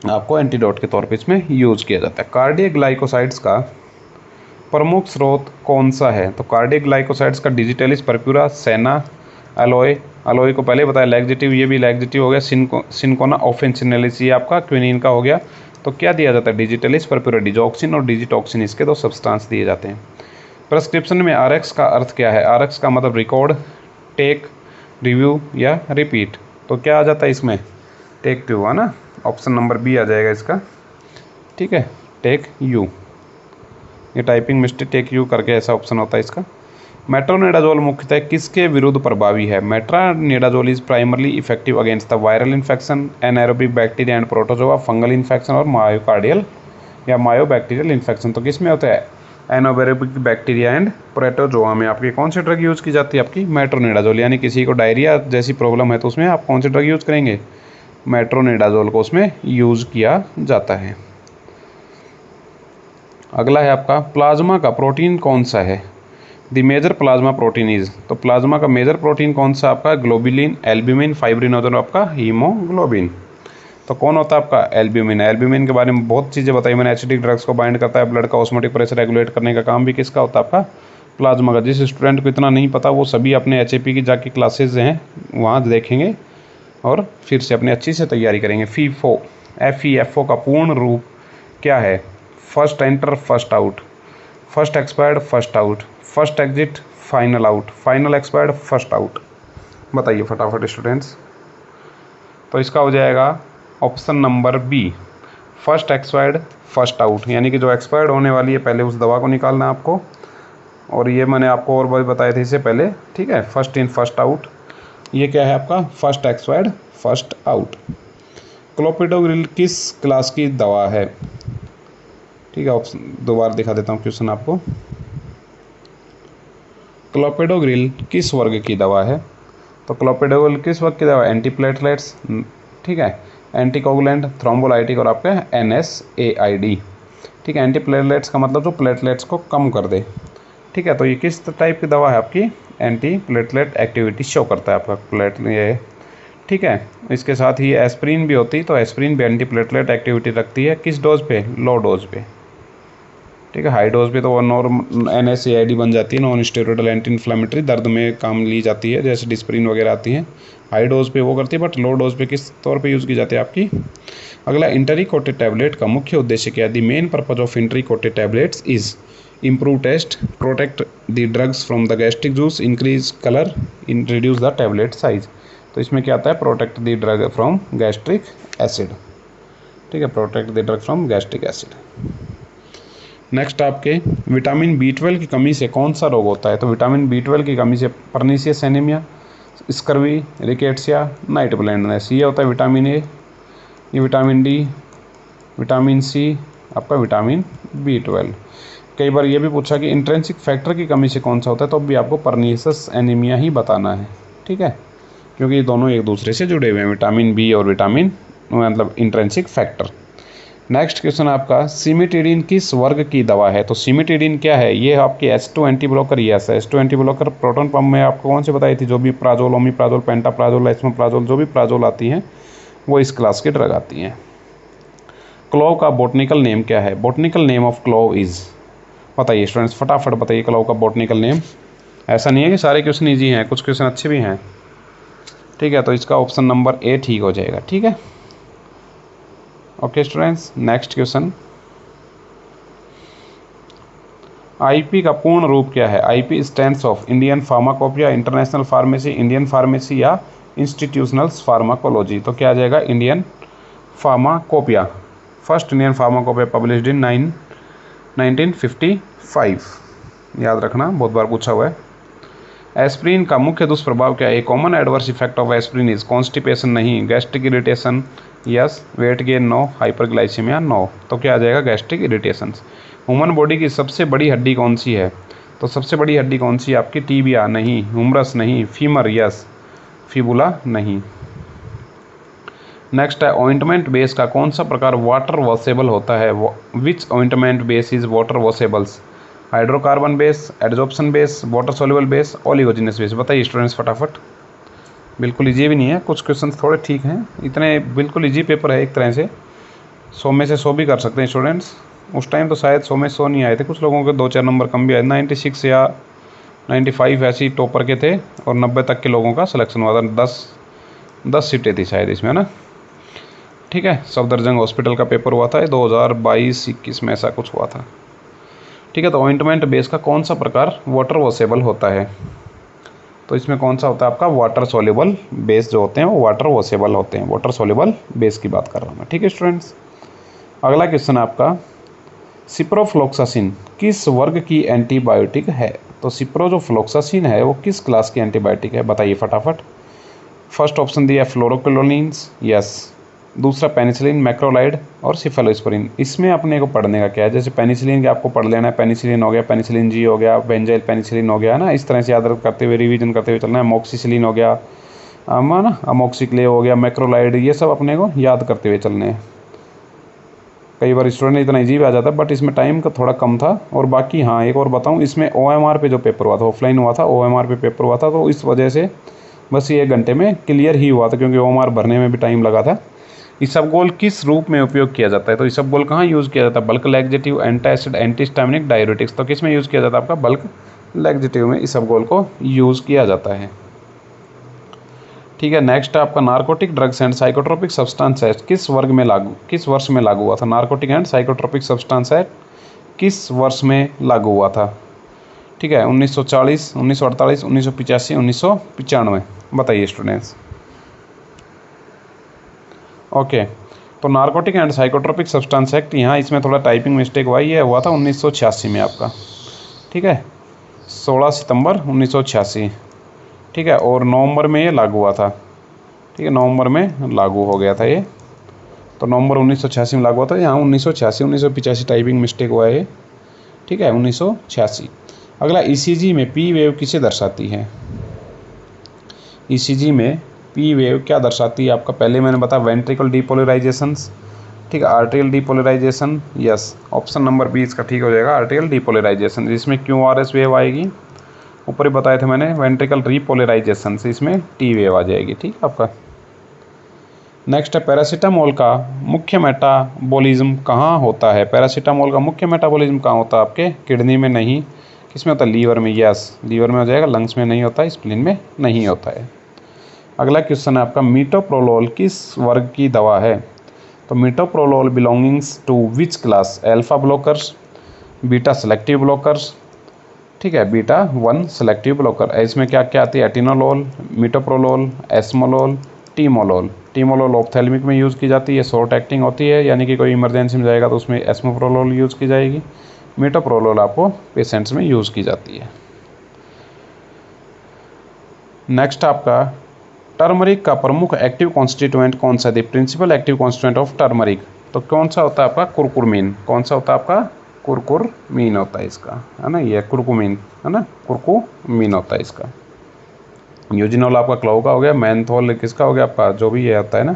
आपको एंटीडोट के तौर पे इसमें यूज किया जाता है। कार्डियक ग्लाइकोसाइड्स का प्रमुख स्रोत कौन सा है। तो कार्डियक ग्लाइकोसाइड्स का डिजिटलिस परप्यूरा, सेना, अलोए, अलोए को पहले बताया लैक्सेटिव, ये भी लैक्सेटिव हो गया, सिनकोना ऑफेंसिनेलिस ये आपका क्विनीन का हो गया। तो क्या दिया जाता है, डिजिटलिस परप्यूरा, डिजॉक्सिन और डिजिटॉक्सिन, इसके 2 सब्सटेंस दिए जाते हैं। प्रेस्क्रिप्शन में RX का अर्थ क्या है, RX का मतलब रिकॉर्ड, टेक, रिव्यू या रिपीट। तो क्या आ जाता है इसमें, टेक टू, है ना, ऑप्शन नंबर बी आ जाएगा इसका, ठीक है, टेक यू। ये टाइपिंग मिस्टेक, टेक यू करके ऐसा ऑप्शन होता है इसका। मेट्रोनिडाजोल मुख्यतः किसके विरुद्ध प्रभावी है? Metronidazole is primarily effective against the viral infection, anaerobic bacteria and protozoa, fungal infection और मायोकार्डियल या मायोबैक्टीरियल इन्फेक्शन। तो किस में होता है? एनारोबिक बैक्टीरिया एंड प्रोटोजोआ में आपकी कौन सी ड्रग यूज़ की जाती है? आपकी मेट्रोनिडाजोल। यानी किसी को डायरिया जैसी प्रॉब्लम है तो उसमें आप कौन सी ड्रग यूज़ करेंगे? मेट्रोनिडाजोल को उसमें यूज़ किया जाता है। अगला है आपका प्लाज्मा का प्रोटीन कौन सा है? The major plasma protein is. तो प्लाज्मा का मेजर प्रोटीन कौन सा आपका? ग्लोबुलिन, एल्ब्यूमिन, फाइब्रिन और आपका हीमोग्लोबिन। तो कौन होता है आपका? एल्ब्यूमिन। एल्ब्यूमिन के बारे में बहुत चीज़ें बताई मैंने। एसिडिक ड्रग्स को बाइंड करता है, ब्लड का ऑस्मोटिक प्रेशर रेगुलेट करने का काम भी किसका होता है? आपका प्लाज्मा का। जिस स्टूडेंट को इतना नहीं पता वो सभी अपने एचएपी की जाके क्लासेज हैं वहाँ देखेंगे और फिर से अपनी अच्छी से तैयारी करेंगे। फीफो, FEFO का पूर्ण रूप क्या है? First enter first out, first expired first out, first exit final out, final expired first out. बताइए फटाफट स्टूडेंट्स। तो इसका हो जाएगा option number B, first expired first out. यानी कि जो एक्सपायर्ड होने वाली है पहले उस दवा को निकालना है आपको, और ये मैंने आपको और भी बताए थे इससे पहले, ठीक है। फर्स्ट इन फर्स्ट आउट, ये क्या है आपका? First expired first out. Clopidogrel किस क्लास की दवा है? ठीक है, ऑप्शन दोबारा दिखा देता हूँ क्वेश्चन आपको। क्लोपिडोग्रिल किस वर्ग की दवा है? तो क्लोपिडोग्रिल किस वर्ग की दवा? एंटीप्लेटलेट्स, ठीक है, एंटीकोगुलेंट, थ्रोम्बोलाइटिक और आपका NSAID, ठीक है। एंटीप्लेटलेट्स का मतलब जो प्लेटलेट्स को कम कर दे, ठीक है। तो ये किस टाइप की दवा है आपकी? एंटी प्लेटलेट एक्टिविटी शो करता है आपका प्लेट ये, ठीक है। इसके साथ ही एस्प्रिन भी होती है, तो एस्प्रिन भी एंटी प्लेटलेट एक्टिविटी रखती है। किस डोज पे? लो डोज पे, ठीक है। हाई डोज पे तो वो NSAID बन जाती है, नॉन स्टेरॉइडल एंटी इन्फ्लेमेटरी, दर्द में काम ली जाती है, जैसे डिस्प्रिन वगैरह आती हैं। हाई डोज पे वो करती है, बट लो डोज पे किस तौर पे यूज़ की जाती है आपकी? अगला, इंटरीकोटेड टैबलेट का मुख्य उद्देश्य क्या है? The main purpose of enteric coated tablets is improve taste, protect the drugs from the gastric juice, increase color, reduce the tablet size। तो इसमें क्या आता है? Protect the drug from gastric acid, ठीक है, protect the drug from gastric acid. Next आपके vitamin B12 की कमी से कौन सा रोग होता है? तो विटामिन B12 की कमी से pernicious anaemia, scurvy, rickettsia, night blindness. ये होता है विटामिन ए, ये विटामिन डी, विटामिन सी, आपका विटामिन B12। कई बार ये भी पूछा कि इंट्रेंसिक फैक्टर की कमी से कौन सा होता है, तो भी आपको पर्नीशियस एनीमिया ही बताना है, ठीक है, क्योंकि ये दोनों एक दूसरे से जुड़े हुए हैं, विटामिन बी और विटामिन मतलब इंट्रेंसिक फैक्टर। नेक्स्ट क्वेश्चन आपका, सिमिटिडिन किस वर्ग की दवा है? तो सिमिटिडिन क्या है? ये आपकी H2 anti blocker. Yes, H2 anti blocker proton pump में आपको कौन से बताई थी? जो भी प्राजोल, ओमिप्राजोल, पेंटाप्राजोल, एस्मोप्राजोल, जो भी प्राजोल आती हैं वो इस क्लास की ड्रग आती हैं। क्लोव का बॉटनिकल नेम क्या है? Botanical name of clove is, बताइए स्टूडेंट्स फटाफट बताइए क्लोव का बॉटनिकल नेम। ऐसा नहीं है कि सारे क्वेश्चन ईजी हैं, कुछ क्वेश्चन अच्छे भी हैं, ठीक है। तो इसका ऑप्शन नंबर ए ठीक हो जाएगा, ठीक है। Okay students, next question, IP का पूर्ण रूप क्या है? IP stands of Indian pharmacopoeia, international pharmacy, Indian pharmacy या इंस्टीट्यूशनल फार्माकोलॉजी। तो क्या आ जाएगा? Indian pharmacopoeia. First Indian pharmacopoeia published in 1955, याद रखना, बहुत बार पूछा हुआ है। एस्प्रिन का मुख्य दुष्प्रभाव क्या है? Common adverse effect of aspirin is constipation, नहीं, gastric irritation, yes, weight gain, no, hyperglycaemia, no. तो क्या आ जाएगा? Gastric irritations. ह्यूमन बॉडी की सबसे बड़ी हड्डी कौन सी है? तो सबसे बड़ी हड्डी कौन सी है आपकी? टीबिया, नहीं, ह्यूमरस, नहीं, फीमर, यस, फिबुला, नहीं। नेक्स्ट है, ऑइंटमेंट बेस का कौन सा प्रकार वाटर वॉशेबल होता है? Which ointment base is water washables? Hydrocarbon base, adsorption base, water soluble base, oleaginous base. बताइए स्टूडेंट्स फटाफट। बिल्कुल ईजी भी नहीं है, कुछ क्वेश्चन थोड़े ठीक हैं, इतने बिल्कुल ईजी पेपर है एक तरह से, 100 में से 100 भी कर सकते हैं स्टूडेंट्स। उस टाइम तो शायद 100 में 100 नहीं आए थे, कुछ लोगों के 2-4 नंबर कम भी आए, 96 या 95 ऐसी टॉपर के थे और 90 तक के लोगों का सिलेक्शन हुआ था। 10 सीटें थी शायद इसमें, है ना, ठीक है। सफदरजंग हॉस्पिटल का पेपर हुआ था 2022-21 में, ऐसा कुछ हुआ था, ठीक है। तो ऑइंटमेंट बेस का कौन सा प्रकार वाटर वॉशेबल होता है? तो इसमें कौन सा होता है आपका? वाटर सोल्यूबल बेस जो होते हैं वो वाटर वॉशेबल होते हैं, वाटर सोल्यूबल बेस की बात कर रहा हूँ मैं, ठीक है स्टूडेंट्स। अगला क्वेश्चन आपका, सिप्रोफ्लोक्सासिन किस वर्ग की एंटीबायोटिक है? तो सिप्रोजोफ्लोक्सासिन है वो किस क्लास की एंटीबायोटिक है, बताइए फटाफट। फर्स्ट ऑप्शन दिया फ्लोरोक्विनोलिन्स, यस। दूसरा पेनिसिलिन, मैक्रोलाइड और सिफेलोस्पोरिन। इसमें अपने को पढ़ने का क्या है, जैसे पेनिसिलिन के आपको पढ़ लेना है, पेनिसिलिन हो गया, पेनिसिलिन जी हो गया, बेंजाइल पेनिसिलिन हो गया ना, इस तरह से याद करते हुए रिवीजन करते हुए चलना है। अमोक्सिसिलिन हो गया ना, अमोक्सिक्लेव हो गया, मैक्रोलाइड, ये सब अपने को याद करते हुए चलने हैं। कई बार स्टूडेंट इतना ईजी भी आ जाता है, बट इसमें टाइम का थोड़ा कम था। और बाकी हाँ एक और बताऊँ, इसमें OMR पे जो पेपर हुआ था, ऑफलाइन हुआ था, OMR पे पेपर हुआ था, तो इस वजह से बस ये 1 घंटे में क्लियर ही हुआ था, क्योंकि OMR भरने में भी टाइम लगा था। इसबगोल किस रूप में उपयोग किया जाता है, तो इसबगोल कहाँ यूज़ किया जाता है, बल्क लैक्सेटिव, एंटासिड, एंटीस्टामिनिक, डाययूरेटिक्स। तो किस में यूज़ किया जाता है, आपका बल्क लैक्सेटिव में इसबगोल को यूज़ किया जाता है। ठीक है, नेक्स्ट है आपका narcotic drugs and psychotropic substance act किस वर्ष में लागू हुआ था। Narcotic and psychotropic substance act किस वर्ष में लागू हुआ था। ठीक है, 1940, 1948, 1985, 1995, बताइए स्टूडेंट्स। ओके, तो narcotic and psychotropic substance act, यहाँ इसमें थोड़ा टाइपिंग मिस्टेक हुआ, ये हुआ था 1986 में आपका। ठीक है, 16 सितंबर 1986। ठीक है, और नवंबर में ये लागू हुआ था। ठीक है, नवंबर में लागू हो गया था ये, तो नवंबर 1986 में लागू हुआ था। यहाँ 1986, 1985 टाइपिंग मिस्टेक हुआ है। ठीक है, 1986। अगला, ECG में पी वेव किसे दर्शाती है। ECG में पी वेव क्या दर्शाती है आपका, पहले मैंने बताया वेंट्रिकल डीपोलराइजेशंस। ठीक है, arterial depolarisation, yes, option number B इसका ठीक हो जाएगा, आर्टेरियल डीपोलराइजेशन, जिसमें QRS वेव आएगी। ऊपर ही बताए थे मैंने वेंट्रिकल रीपोलराइजेशन से इसमें T वेव आ जाएगी। ठीक है आपका। नेक्स्ट है पैरासीटामोल का मुख्य मेटाबॉलिज्म कहाँ होता है। पैरासीटामोल का मुख्य मेटाबॉलिज्म कहाँ होता है, आपके किडनी में नहीं, किसमें होता है, लीवर में, यस, लीवर में हो जाएगा, लंग्स में नहीं होता, स्प्लीन में नहीं होता है। अगला क्वेश्चन है आपका, मीटोप्रोलोल किस वर्ग की दवा है। तो metoprolol belongings to which class, alpha blockers, beta selective blockers. ठीक है, बीटा 1 सेलेक्टिव ब्लॉकर। इसमें क्या क्या आती है, atenolol, मीटोप्रोलोल, esmolol, timolol. Timolol ophthalmic में यूज़ की जाती है, शॉर्ट एक्टिंग होती है, यानी कि कोई इमरजेंसी में जाएगा तो उसमें एस्मोप्रोलोल यूज़ की जाएगी। मीटोप्रोलोल आपको पेशेंट्स में यूज़ की जाती है। नेक्स्ट आपका, टर्मरिक का प्रमुख एक्टिव कॉन्स्टिट्यूएंट कौन सा है, the principal active constituent of turmeric. तो कौन सा होता है आपका, कुरकुमीन। कौन सा होता है आपका, कुरकुमीन होता है इसका, है ना, ये कुरकुमीन है ना, कुरकुमीन होता है इसका। यूजिनोल आपका क्लो का हो गया, मैंथोल किसका हो गया आपका, जो भी ये होता है ना।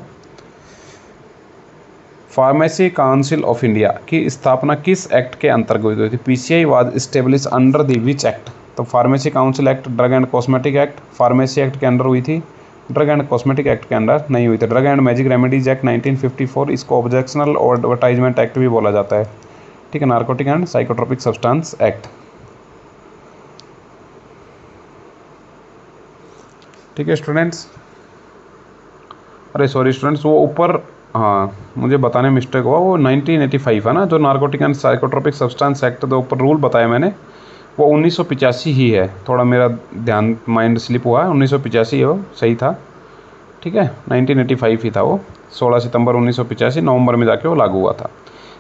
फार्मेसी काउंसिल ऑफ इंडिया की स्थापना किस एक्ट के अंतर्गत हुई थी। PCI was establish under the which act. तो pharmacy council act, drug and cosmetic act, pharmacy act के अंडर हुई थी, ड्रग एंड कॉस्मेटिक एक्ट के अंडर नहीं हुई थी। Drug and magic remedies act 1954, इसको ऑब्जेक्शनल एडवर्टाइजमेंट एक्ट भी बोला जाता है। ठीक है, narcotic and psychotropic substance act. ठीक है स्टूडेंट्स, अरे सॉरी स्टूडेंट्स, वो ऊपर, हाँ मुझे बताने मिस्टेक हुआ, वो 1985 है ना, जो narcotic and psychotropic substance act जो ऊपर रूल बताया मैंने, वो 1985 ही है। थोड़ा मेरा ध्यान माइंड स्लिप हुआ है, 1985 वो सही था। ठीक है, 1985 ही था वो, 16 सितंबर 1985 नवंबर में जाके वो लागू हुआ था।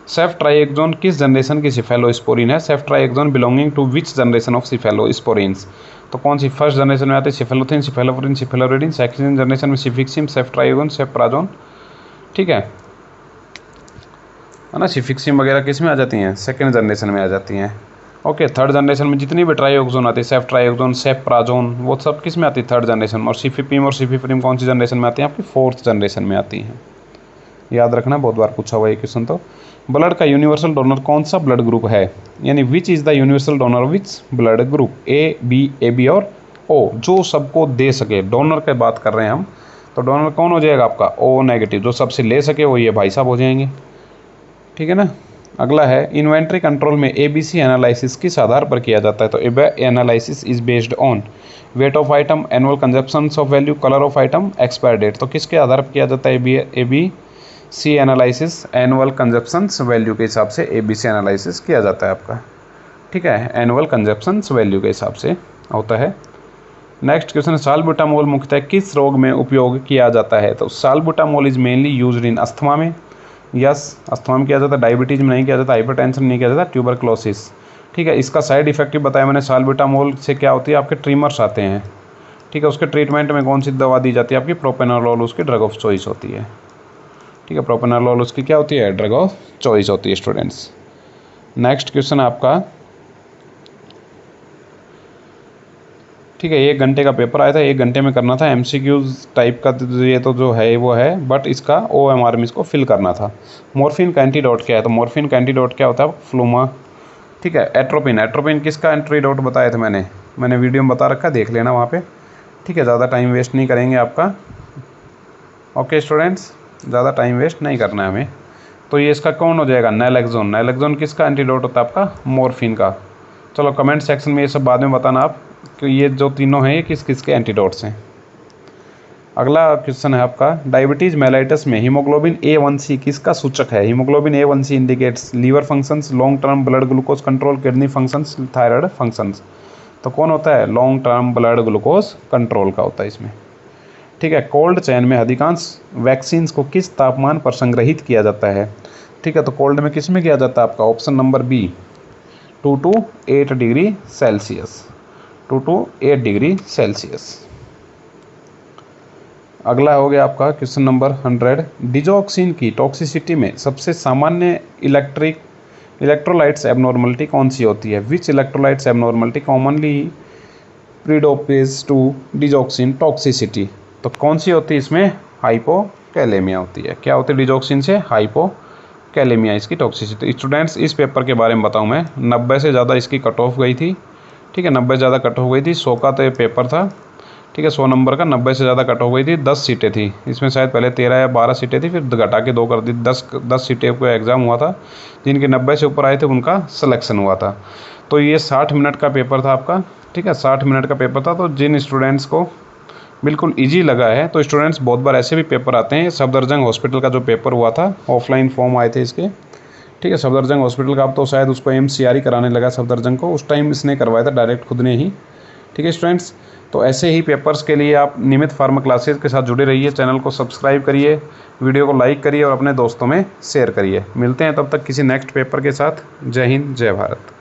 सेफ्ट्राइएक्सोन किस जनरेशन की सिफेलोस्पोरिन है। Ceftriaxone belonging to which generation of cephalosporins. तो कौन सी फर्स्ट जनरेशन में आते हैं, सिफेलोथिन, सिफेलोफोरिन, सिफेलोरिडिन। सेकंड जनरेशन में सिफिक्सिम, सेफ्ट्राइएक्सोन, सेफ्ट्राजोन। ठीक है ना, सिफिक्सिम वगैरह किस में आ जाती हैं, सेकंड जनरेशन में आ जाती हैं। ओके, थर्ड जनरेशन में जितनी भी ट्राइओक्सोन आती है, सेफ्ट्राइओक्सोन, सेफ्प्राजोन, वो सब किस में आती है, थर्ड जनरेशन में। और सिफिपिम और सिफिफ्रिम कौन सी जनरेशन में आती हैं, आपकी फोर्थ जनरेशन में आती हैं। याद रखना, बहुत बार पूछा हुआ है क्वेश्चन। तो ब्लड का यूनिवर्सल डोनर कौन सा ब्लड ग्रुप है, यानी which is the universal donor which blood group, A B और ओ, जो सबको दे सके। डोनर की बात कर रहे हैं हम, तो डोनर कौन हो जाएगा आपका, O नेगेटिव, जो सबसे ले सके वो ये भाई साहब हो जाएंगे। ठीक है ना। अगला है, इन्वेंट्री कंट्रोल में ABC एनालिसिस किस आधार पर किया जाता है। तो analysis is based on weight of item, annual consumption of value, colour of item, expire date. तो किसके आधार पर किया जाता है ABC analysis, annual consumption value के हिसाब से ABC एनालिसिस किया जाता है आपका। ठीक है, एनुअल कंजप्शन वैल्यू के हिसाब से होता है। नेक्स्ट क्वेश्चन है, साल्बुटामोल मुख्यतः किस रोग में उपयोग किया जाता है। तो salbutamol is mainly used in asthma में, यस, अस्थमा में किया जाता है, डायबिटीज में नहीं किया जाता, हाइपरटेंशन नहीं किया जाता, ट्यूबरक्लोसिस। ठीक है। इसका साइड इफेक्टिव बताया मैंने, साल्बुटामोल से क्या होती है, आपके ट्रिमर्स आते हैं। ठीक है। उसके ट्रीटमेंट में कौन सी दवा दी जाती है, आपकी प्रोपेनोलोल उसकी ड्रग ऑफ चॉइस होती है। ठीक है। प्रोपेनोलोल उसकी क्या होती है, ड्रग ऑफ चॉइस होती है स्टूडेंट्स। नेक्स्ट क्वेश्चन आपका, ठीक है, 1 घंटे का पेपर आया था, 1 घंटे में करना था, एमसीक्यूज टाइप का ये तो जो है वो है, बट इसका OMR में इसको फिल करना था। मॉर्फिन का एंटीडोट क्या है, तो मॉर्फिन का एंटीडोट क्या होता है, फ्लूमा। ठीक है। एट्रोपिन, एट्रोपिन किसका एंटीडोट बताया था मैंने वीडियो में बता रखा, देख लेना वहाँ पे। ठीक है। ज़्यादा टाइम वेस्ट नहीं करेंगे आपका। ओके स्टूडेंट्स, ज़्यादा टाइम वेस्ट नहीं करना है हमें। तो ये इसका कौन हो जाएगा, नैलेक्सोन। नैलेक्सोन किसका एंटीडोट होता है, आपका मॉर्फिन का। चलो कमेंट सेक्शन में ये सब बाद में बताना आप कि ये जो तीनों हैं ये किस किस के एंटीडोट्स हैं। अगला क्वेश्चन है आपका, डायबिटीज़ मेलाइटस में हीमोग्लोबिन A1C किसका सूचक है। Haemoglobin A1C indicates liver functions, long term blood glucose control, kidney functions, thyroid functions. तो कौन होता है, long term blood glucose control का होता है इसमें। ठीक है। कोल्ड चेन में अधिकांश वैक्सीन्स को किस तापमान पर संग्रहित किया जाता है। ठीक है। तो कोल्ड में किस में किया जाता है, आपका option number B 2 to 8 degree Celsius, 2 to 8 degree Celsius. अगला हो गया आपका क्वेश्चन नंबर 100, डिजॉक्सिन की टॉक्सिसिटी में सबसे सामान्य इलेक्ट्रोलाइट्स एबनॉर्मलिटी कौन सी होती है। Which electrolytes abnormality commonly predispose to digoxin toxicity. तो कौन सी होती है इसमें, हाइपोकैलेमिया होती है। क्या होती है डिजॉक्सिन से, हाइपोकैलेमिया इसकी टॉक्सिसिटी। स्टूडेंट्स इस पेपर के बारे में बताऊँ मैं, 90 से ज़्यादा इसकी कट ऑफ गई थी। ठीक है। 90 से ज़्यादा कट हो गई थी, 100 का तो पेपर था। ठीक है। 100 नंबर का 90 से ज़्यादा कट हो गई थी। 10 सीटें थी इसमें, शायद पहले 13 या 12 सीटें थी, फिर घटा के 2 कर दी। 10 सीटें को एग्ज़ाम हुआ था, जिनके 90 से ऊपर आए थे उनका सिलेक्शन हुआ था। तो ये 60 मिनट का पेपर था आपका। ठीक है। 60 मिनट का पेपर था। तो जिन स्टूडेंट्स को बिल्कुल ईजी लगा है, तो स्टूडेंट्स बहुत बार ऐसे भी पेपर आते हैं। सफदरजंग हॉस्पिटल का जो पेपर हुआ था, ऑफलाइन फॉर्म आए थे इसके। ठीक है। सफदरजंग हॉस्पिटल का, अब तो शायद उसको MCR कराने लगा सफदरजंग को, उस टाइम इसने करवाया था डायरेक्ट खुद ने ही। ठीक है स्टूडेंट्स, तो ऐसे ही पेपर्स के लिए आप नियमित फार्मा क्लासेस के साथ जुड़े रहिए। चैनल को सब्सक्राइब करिए, वीडियो को लाइक करिए और अपने दोस्तों में शेयर करिए। मिलते हैं तब तक किसी नेक्स्ट पेपर के साथ। जय हिंद, जय भारत।